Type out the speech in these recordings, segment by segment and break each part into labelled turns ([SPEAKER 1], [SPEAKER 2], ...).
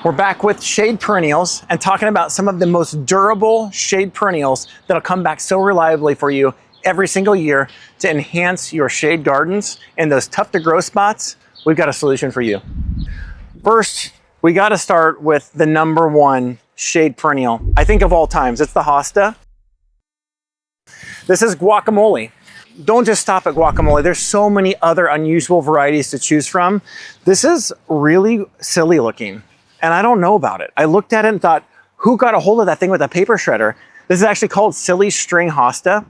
[SPEAKER 1] We're back with shade perennials and talking about some of the most durable shade perennials that'll come back so reliably for you every single year to enhance your shade gardens in those tough to grow spots. We've got a solution for you. First, we got to start with the #1 shade perennial, I think, of all times. It's the Hosta. This is Guacamole. Don't just stop at Guacamole. There's so many other unusual varieties to choose from. This is really silly looking, and I don't know about it. I looked at it and thought, who got a hold of that thing with a paper shredder? This is actually called Silly String Hosta.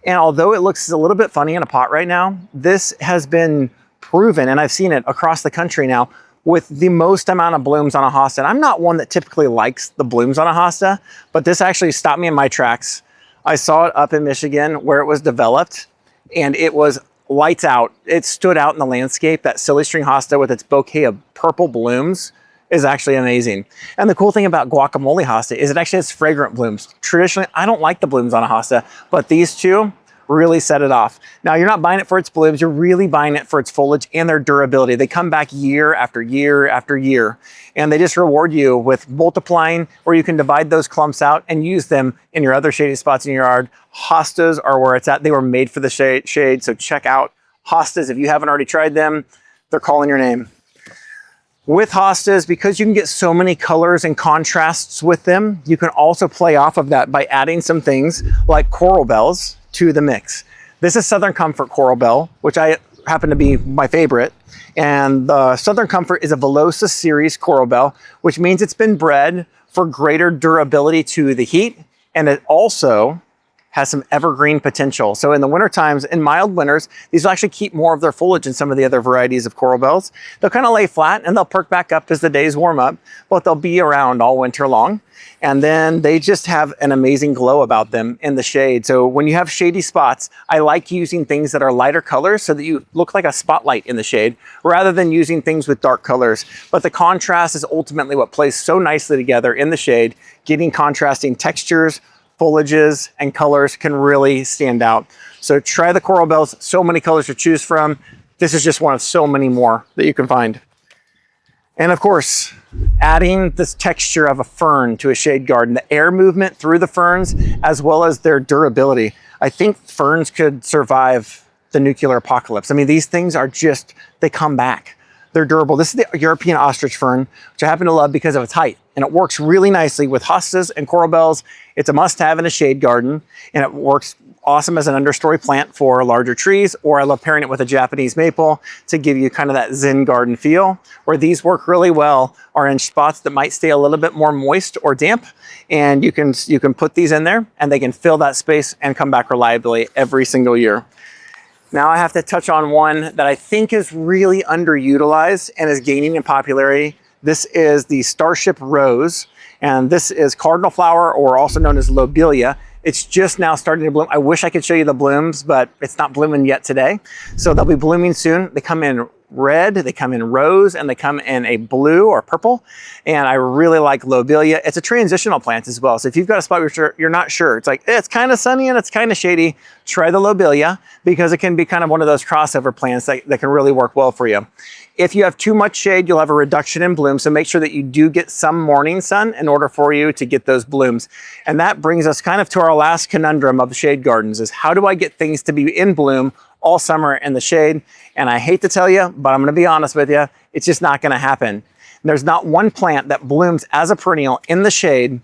[SPEAKER 1] And although it looks a little bit funny in a pot right now, this has been proven, and I've seen it across the country now, with the most amount of blooms on a Hosta. And I'm not one that typically likes the blooms on a Hosta, but this actually stopped me in my tracks. I saw it up in Michigan where it was developed, and it was lights out. It stood out in the landscape. That Silly String Hosta with its bouquet of purple blooms is actually amazing. And the cool thing about Guacamole Hosta is it actually has fragrant blooms. Traditionally, I don't like the blooms on a Hosta, but these two really set it off. Now, you're not buying it for its blooms, you're really buying it for its foliage and their durability. They come back year after year after year, and they just reward you with multiplying, where you can divide those clumps out and use them in your other shady spots in your yard. Hostas are where it's at. They were made for the shade, so check out Hostas. If you haven't already tried them, they're calling your name. With Hostas, because you can get so many colors and contrasts with them, you can also play off of that by adding some things like coral bells to the mix. This is Southern Comfort Coral Bell, which I happen to be my favorite. And the Southern Comfort is a Velosa series coral bell, which means it's been bred for greater durability to the heat. And it also has some evergreen potential. So in the winter times, in mild winters, these will actually keep more of their foliage than some of the other varieties of coral bells. They'll kind of lay flat and they'll perk back up as the days warm up, but they'll be around all winter long. And then they just have an amazing glow about them in the shade. So when you have shady spots, I like using things that are lighter colors so that you look like a spotlight in the shade rather than using things with dark colors. But the contrast is ultimately what plays so nicely together in the shade. Getting contrasting textures, foliages, and colors can really stand out. So try the coral bells, so many colors to choose from. This is just one of so many more that you can find. And of course, adding this texture of a fern to a shade garden, the air movement through the ferns, as well as their durability. I think ferns could survive the nuclear apocalypse. I mean, these things are just, they come back. They're durable. This is the European Ostrich Fern, which I happen to love because of its height. And it works really nicely with hostas and coral bells. It's a must-have in a shade garden, and it works awesome as an understory plant for larger trees, or I love pairing it with a Japanese maple to give you kind of that Zen garden feel. Where these work really well are in spots that might stay a little bit more moist or damp, and you can put these in there and they can fill that space and come back reliably every single year. Now I have to touch on one that I think is really underutilized and is gaining in popularity. This is the Starship Rose, and this is Cardinal Flower, or also known as Lobelia. It's just now starting to bloom. I wish I could show you the blooms, but it's not blooming yet today. So they'll be blooming soon. They come in red, they come in rose, and they come in a blue or purple. And I really like Lobelia. It's a transitional plant as well. So if you've got a spot where you're not sure, it's like, it's kind of sunny and it's kind of shady, try the Lobelia, because it can be kind of one of those crossover plants that can really work well for you. If you have too much shade, you'll have a reduction in bloom. So make sure that you do get some morning sun in order for you to get those blooms. And that brings us kind of to our last conundrum of shade gardens, is how do I get things to be in bloom all summer in the shade? And I hate to tell you, but I'm gonna be honest with you, it's just not gonna happen. There's not one plant that blooms as a perennial in the shade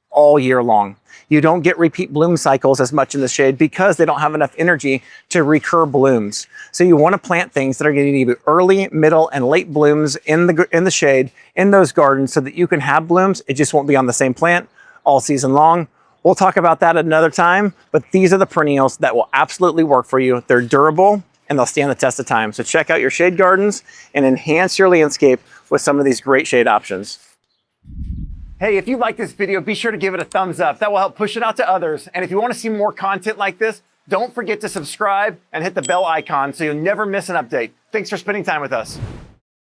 [SPEAKER 1] all year long. You don't get repeat bloom cycles as much in the shade because they don't have enough energy to recur blooms. So you want to plant things that are going to need early, middle, and late blooms in the shade in those gardens so that you can have blooms. It just won't be on the same plant all season long. We'll talk about that at another time, but these are the perennials that will absolutely work for you. They're durable and they'll stand the test of time. So check out your shade gardens and enhance your landscape with some of these great shade options. Hey, if you like this video, be sure to give it a thumbs up. That will help push it out to others. And if you want to see more content like this, don't forget to subscribe and hit the bell icon so you'll never miss an update. Thanks for spending time with us.